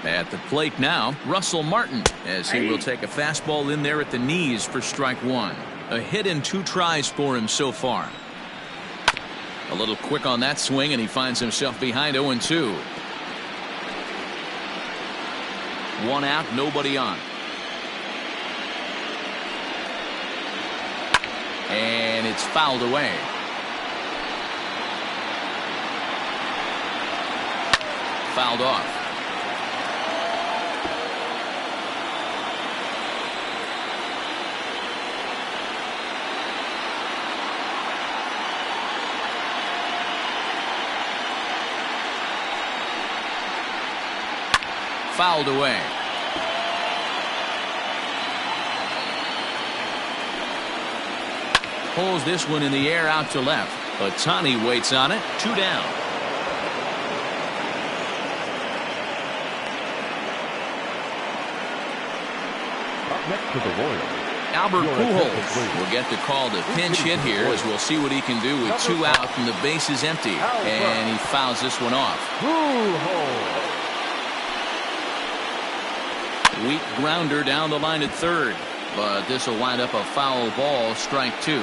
At the plate now, Russell Martin, as he will take a fastball in there at the knees for strike 1. A hit in 2 tries for him so far. A little quick on that swing, and he finds himself behind 0-2. 1 out, nobody on. And it's fouled away. Fouled off. Fouled away. Pulls this one in the air out to left. Ohtani waits on it. 2 down. Up next to the Royals, Albert Pujols will get the call to pinch hit here, as we'll see what he can do with 2 out and the base is empty. And he fouls this one off. Weak grounder down the line at third, but this will wind up a foul ball, strike 2.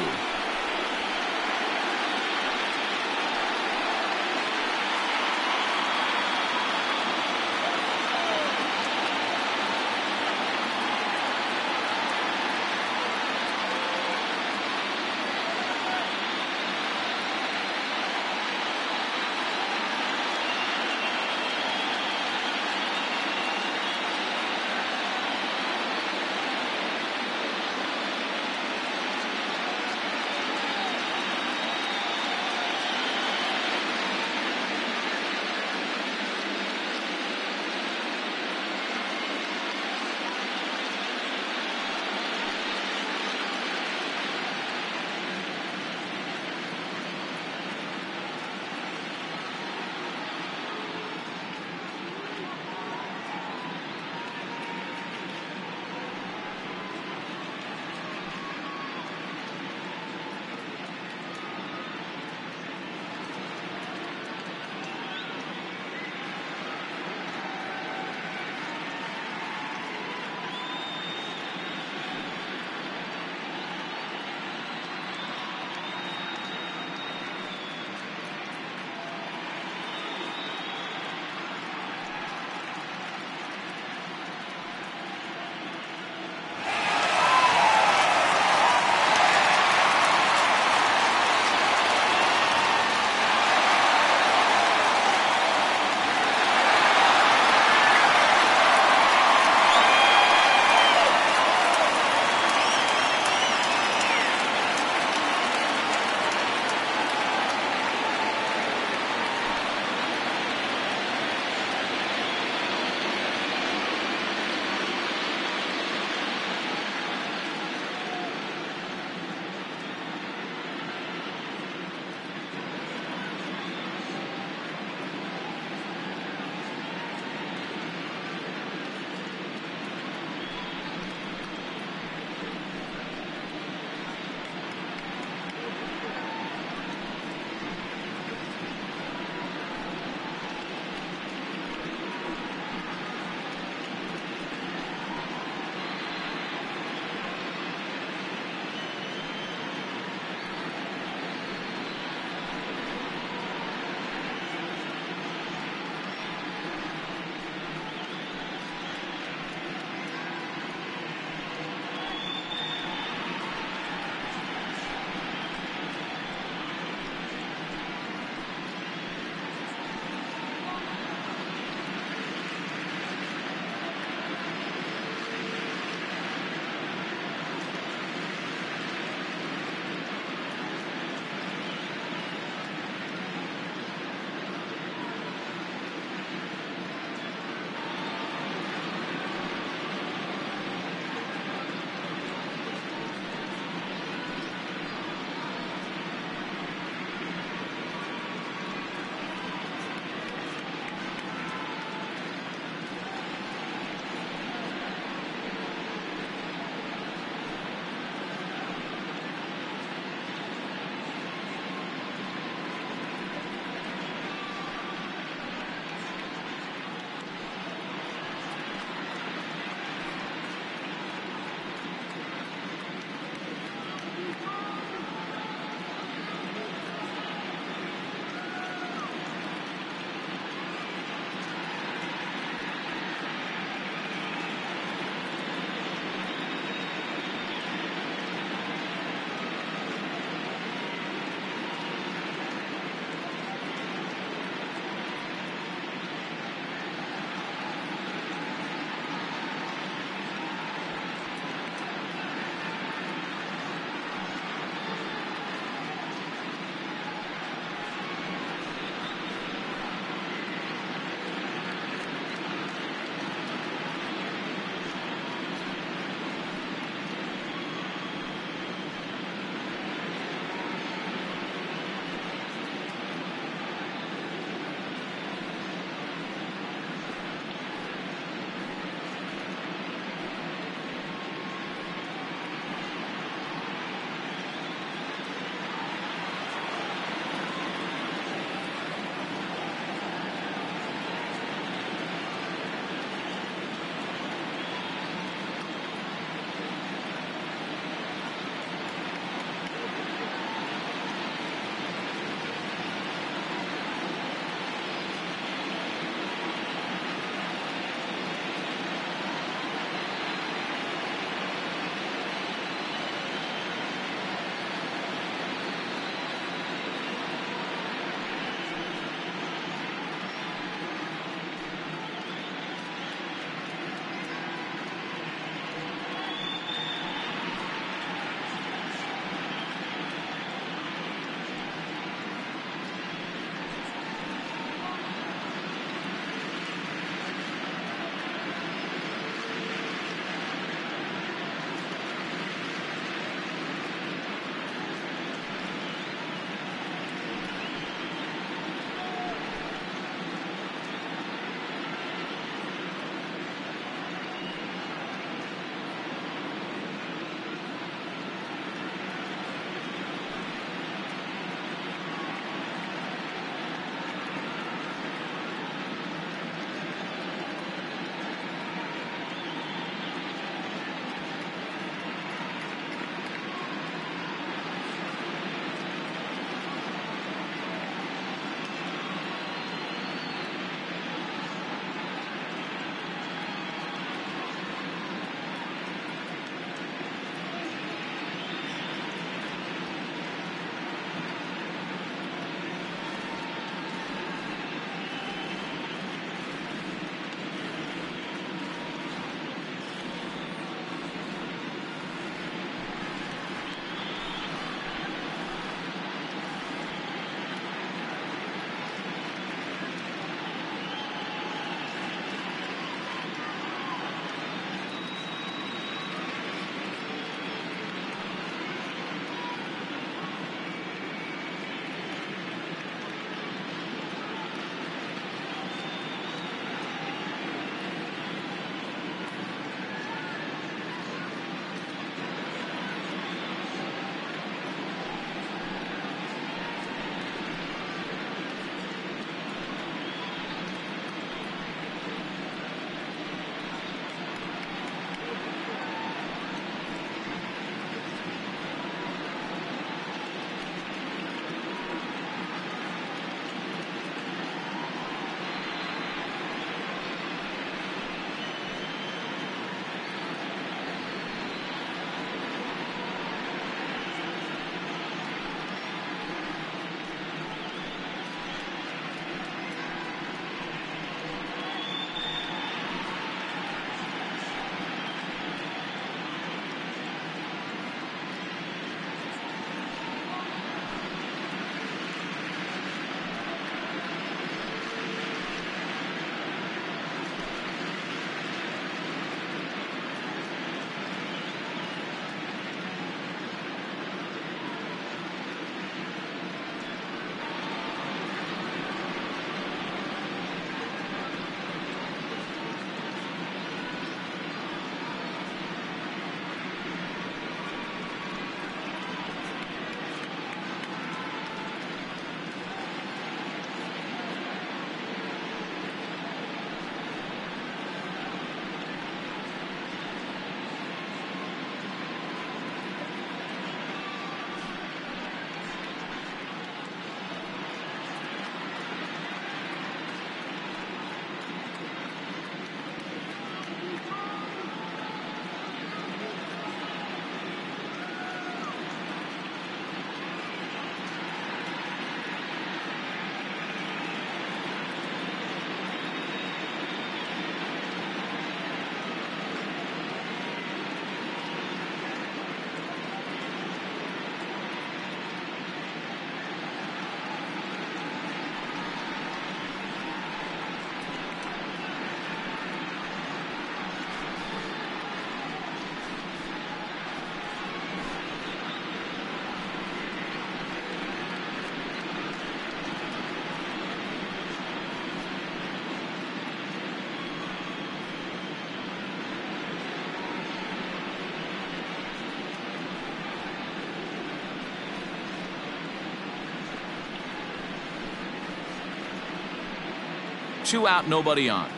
2 out, nobody on.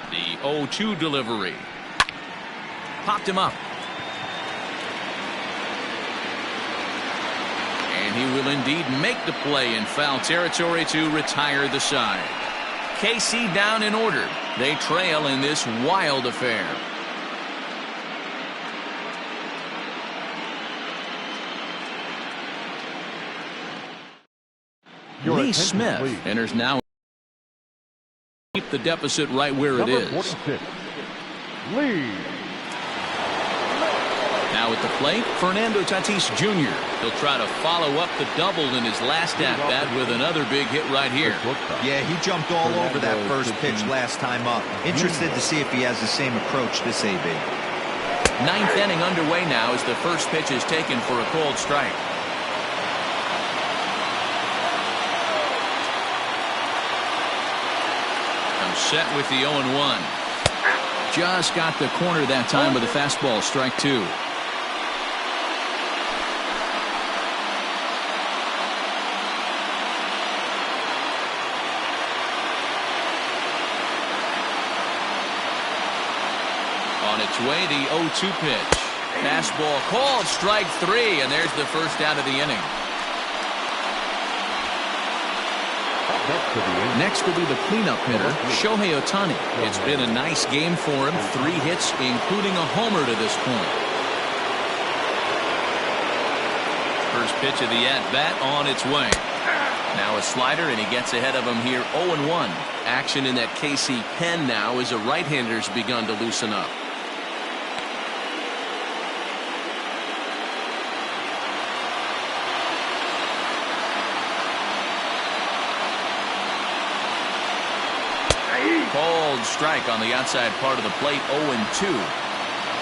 The 0-2 delivery. Popped him up. And he will indeed make the play in foul territory to retire the side. KC down in order. They trail in this wild affair. Lee Smith enters now. Keep the deficit right where it is. 46, Lee. Now at the plate, Fernando Tatis Jr. He'll try to follow up the double in his last at-bat with another big hit right here. Yeah, he jumped all over that first pitch last time up. Interested to see if he has the same approach this AB. Ninth inning underway now as the first pitch is taken for a called strike. Set with the 0-1. Just got the corner that time with a fastball, strike 2. On its way, the 0-2 pitch. Fastball called, strike 3, and there's the first out of the inning. Next will be the cleanup hitter, Shohei Ohtani. It's been a nice game for him. 3 hits, including a homer to this point. First pitch of the at-bat on its way. Now a slider, and he gets ahead of him here 0-1. Action in that KC pen now as a right-hander's begun to loosen up. Called strike on the outside part of the plate, 0-2.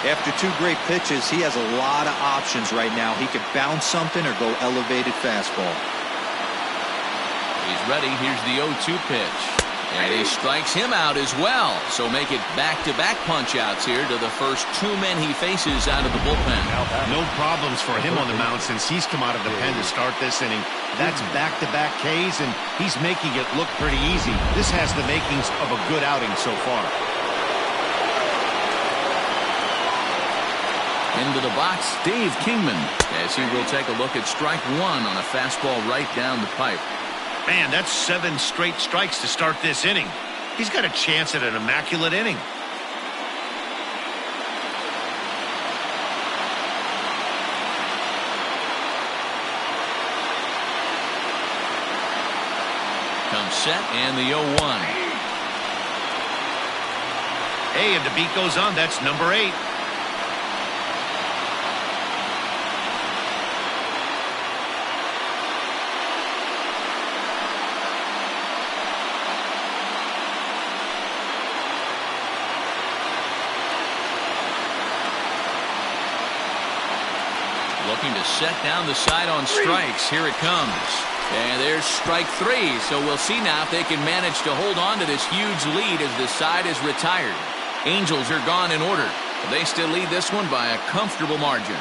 After 2 great pitches, he has a lot of options right now. He could bounce something or go elevated fastball. He's ready. Here's the 0-2 pitch. And he strikes him out as well. So make it back-to-back punch-outs here to the first two men he faces out of the bullpen. No problems for him on the mound since he's come out of the pen to start this inning. That's back-to-back Ks, and he's making it look pretty easy. This has the makings of a good outing so far. Into the box, Dave Kingman, as he will take a look at strike one on a fastball right down the pipe. Man, that's 7 straight strikes to start this inning. He's got a chance at an immaculate inning. Comes set and the 0-1. Hey, and the beat goes on. That's number 8. Looking to set down the side on strikes. Here it comes. And there's strike 3. So we'll see now if they can manage to hold on to this huge lead as the side is retired. Angels are gone in order. They still lead this one by a comfortable margin.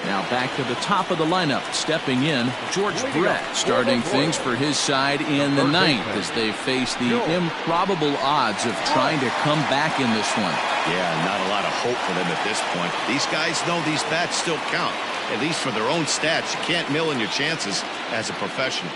Now back to the top of the lineup. Stepping in, George Brett starting things for his side in the 9th as they face the improbable odds of trying to come back in this one. Yeah, not a lot of hope for them at this point. These guys know these bats still count, at least for their own stats. You can't mill in your chances as a professional.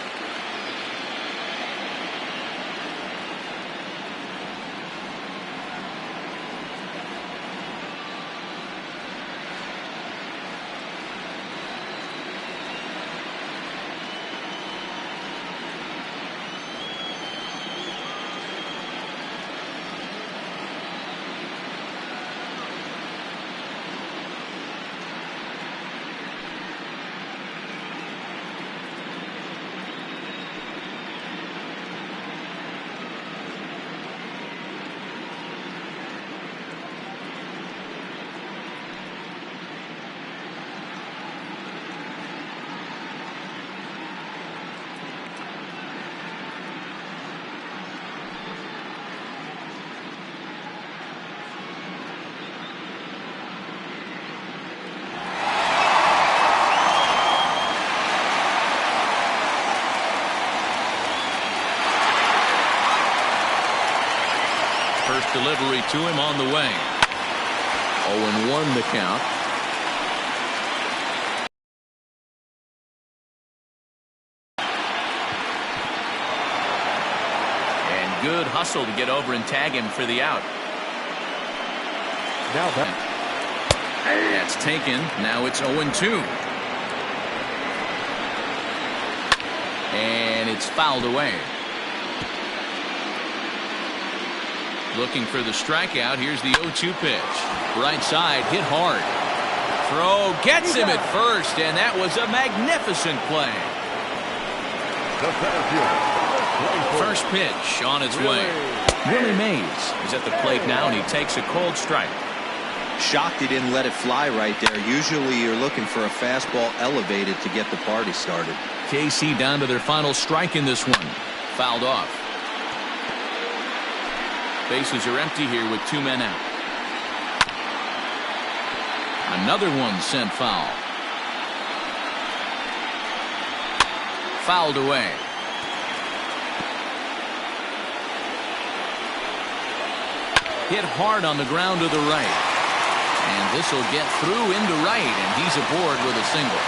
First delivery to him on the way. 0-1 the count. And good hustle to get over and tag him for the out. Now that's taken. Now it's 0-2. And it's fouled away. Looking for the strikeout. Here's the 0-2 pitch. Right side, hit hard. Throw gets him at first, and that was a magnificent play. First pitch on its way. Willie Mays is at the plate now, and he takes a cold strike. Shocked he didn't let it fly right there. Usually you're looking for a fastball elevated to get the party started. KC down to their final strike in this one. Fouled off. Bases are empty here with 2 men out. Another one sent foul. Fouled away. Hit hard on the ground to the right. And this will get through into right, and he's aboard with a single.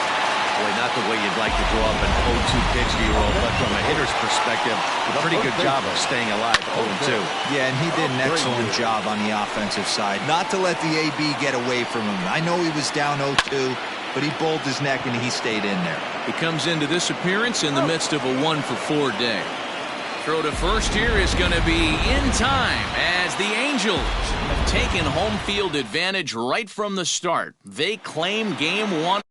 Boy, not the way you'd like to draw up an 0-2 pitch to your old, but from a hitter's perspective, a pretty good job of staying alive 0-2. Yeah, and he did an excellent job on the offensive side. Not to let the AB get away from him. I know he was down 0-2, but he bowled his neck and he stayed in there. He comes into this appearance in the midst of a 1-for-4 day. Throw to first here is going to be in time as the Angels have taken home field advantage right from the start. They claim game 1.